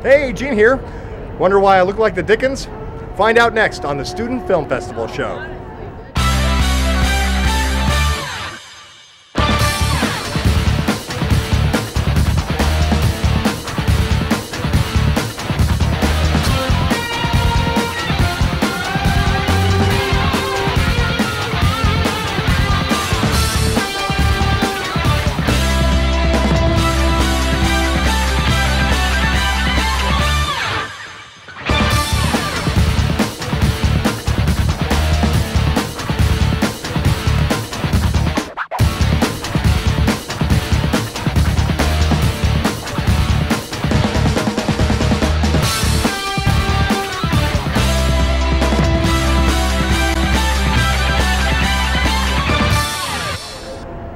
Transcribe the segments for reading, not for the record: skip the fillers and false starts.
Hey, Gene here. Wonder why I look like the Dickens? Find out next on the Student Film Festival show.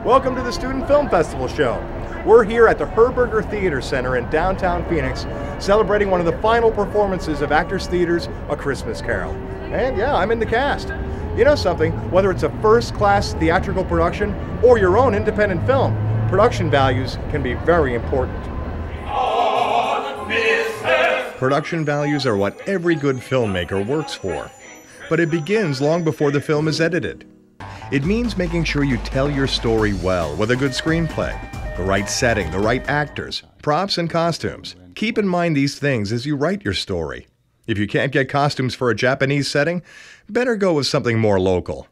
Welcome to the Student Film Festival show. We're here at the Herberger Theater Center in downtown Phoenix, celebrating one of the final performances of Actors Theater's A Christmas Carol. And yeah, I'm in the cast. You know something, whether it's a first-class theatrical production or your own independent film, production values can be very important. Production values are what every good filmmaker works for. But it begins long before the film is edited. It means making sure you tell your story well with a good screenplay, the right setting, the right actors, props and costumes. Keep in mind these things as you write your story. If you can't get costumes for a Japanese setting, better go with something more local.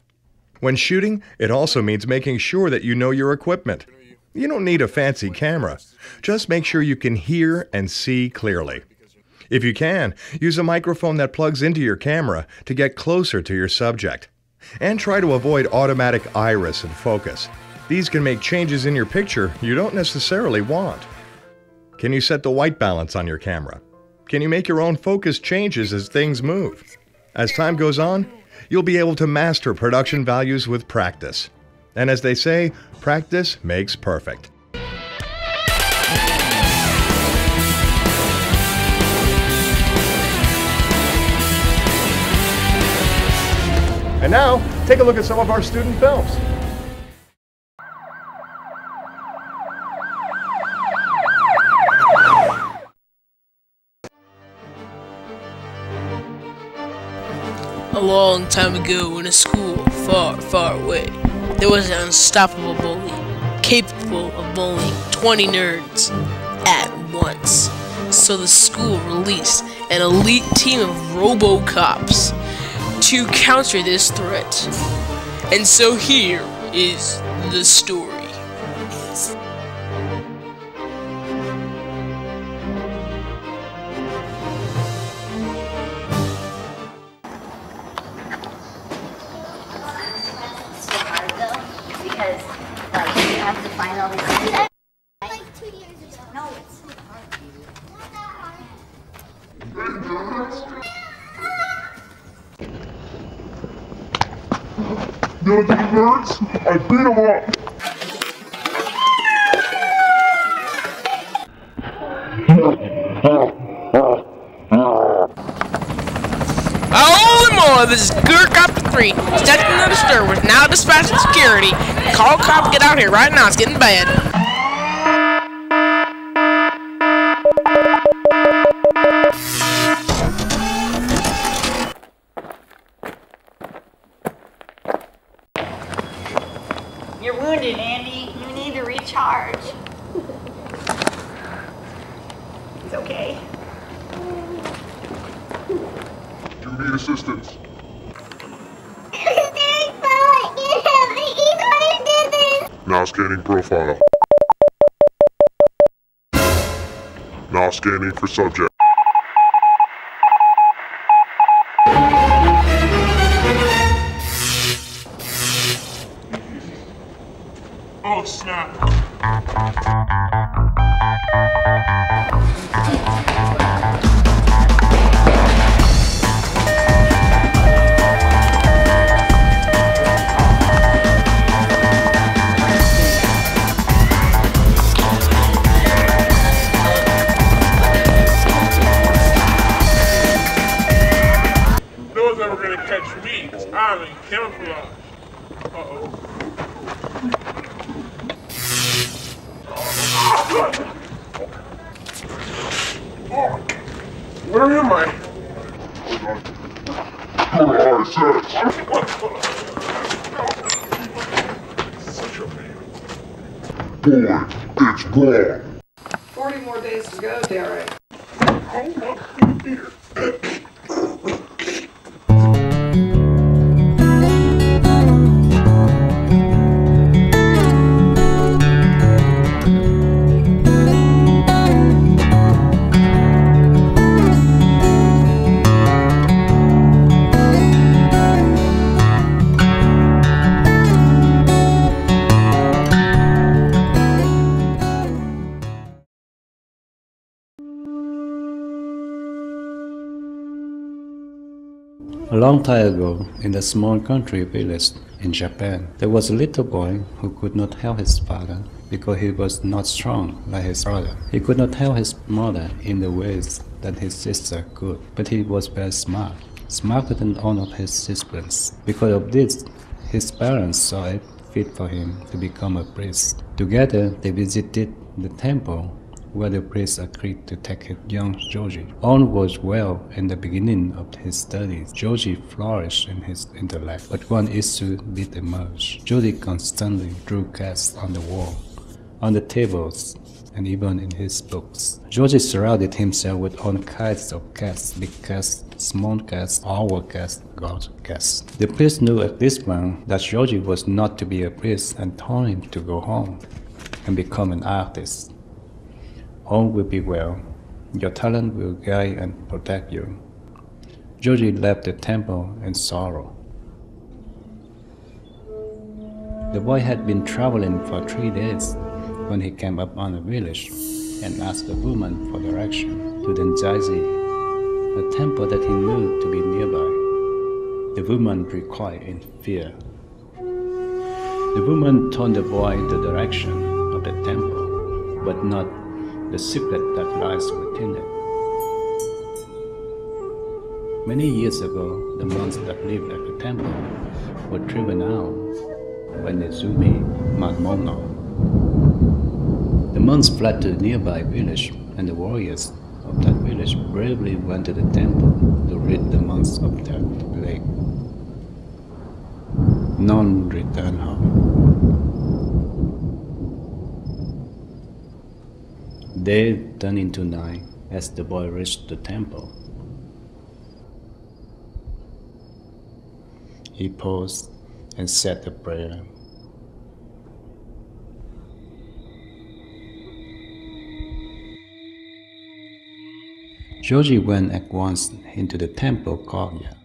When shooting, it also means making sure that you know your equipment. You don't need a fancy camera. Just make sure you can hear and see clearly. If you can, use a microphone that plugs into your camera to get closer to your subject. And try to avoid automatic iris and focus. These can make changes in your picture you don't necessarily want. Can you set the white balance on your camera? Can you make your own focus changes as things move? As time goes on, you'll be able to master production values with practice. And as they say, practice makes perfect. And now, take a look at some of our student films. A long time ago in a school far, far away, there was an unstoppable bully, capable of bullying 20 nerds at once. So the school released an elite team of RoboCops to counter this threat. And so here is the story. Because, like, you have to find all these things. Like 2 years ago. No, it's so hard. Not that hard. You know the nerds? I beat them up. Holy moly, this is Gurcopter 3. Detecting another stir with now dispatching security. Call cop, get out here right now, it's getting bad. You're wounded, Andy. You need to recharge. It's okay. Do you need assistance? Now scanning profile. Now scanning for subject. Oh snap. Catch me, I'm in camouflage. Uh-oh. Where am I? Go to ISS. Such a man. Boy, it's wrong. 40 more days to go, Derek. Hold up here. A long time ago, in a small country village in Japan, there was a little boy who could not help his father because he was not strong like his brother. He could not help his mother in the ways that his sister could, but he was very smart, smarter than all of his siblings. Because of this, his parents saw it fit for him to become a priest. Together, they visited the temple where the priest agreed to take his young Joji. All was well in the beginning of his studies. Joji flourished in his intellect, but one issue did emerge. Joji constantly drew cats on the wall, on the tables, and even in his books. Joji surrounded himself with all kinds of cats, big cats, small cats, owl cats, god cats. The priest knew at this point that Joji was not to be a priest and told him to go home and become an artist. All will be well. Your talent will guide and protect you. Joji left the temple in sorrow. The boy had been traveling for 3 days when he came up on a village and asked a woman for direction to Denzaiji, a temple that he knew to be nearby. The woman recoiled in fear. The woman told the boy the direction of the temple, but not the secret that lies within it. Many years ago, the monks that lived at the temple were driven out by Nezumi Mamono. The monks fled to the nearby village, and the warriors of that village bravely went to the temple to rid the monks of their plague. None returned home. Day turned into night as the boy reached the temple. He paused and said a prayer. Joji went at once into the temple courtyard,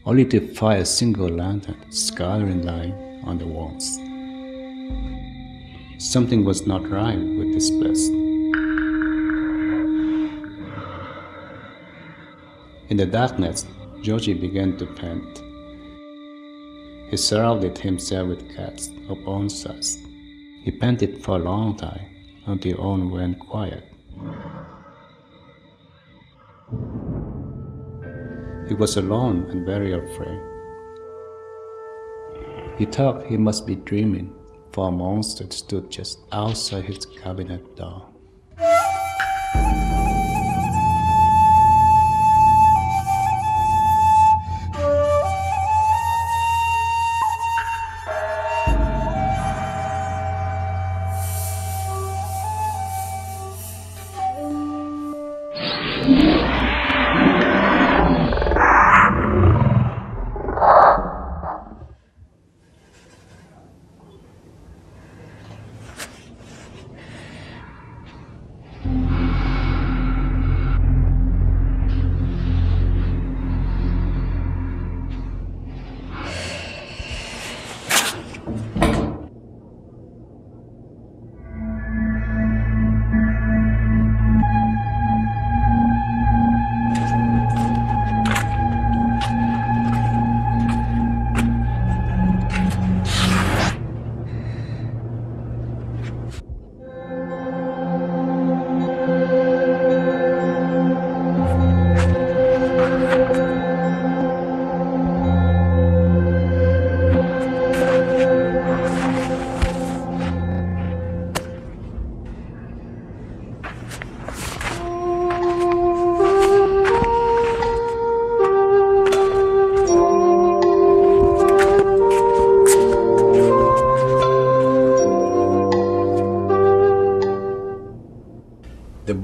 only to find a single lantern scattering light on the walls. Something was not right with this place. In the darkness, Joji began to paint. He surrounded himself with cats of all sizes. He painted for a long time until all went quiet. He was alone and very afraid. He thought he must be dreaming, for a monster stood just outside his cabinet door.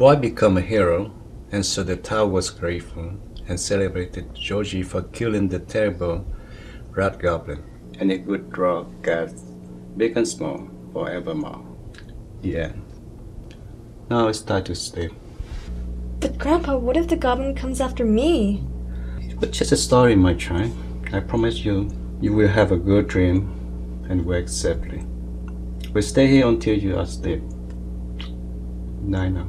boy became a hero, and so the town was grateful and celebrated Georgie for killing the terrible rat goblin. And it would draw cats, big and small, forevermore. The end. Now it's time to sleep. But Grandpa, what if the goblin comes after me? But just a story, my child. I promise you, you will have a good dream and wake safely. We'll stay here until you are asleep. Night now.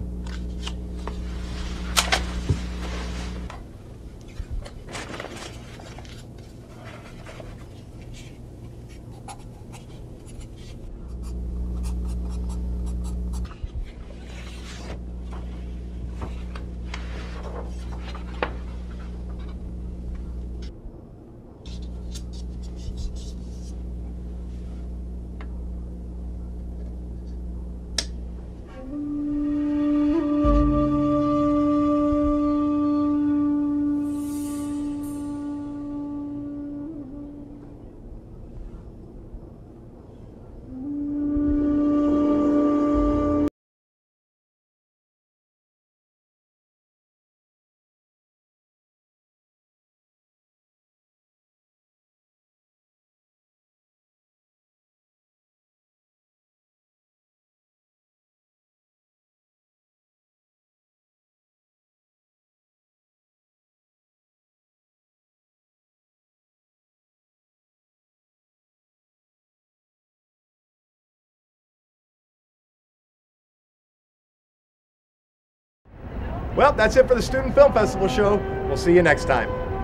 Well, that's it for the Student Film Festival show. We'll see you next time.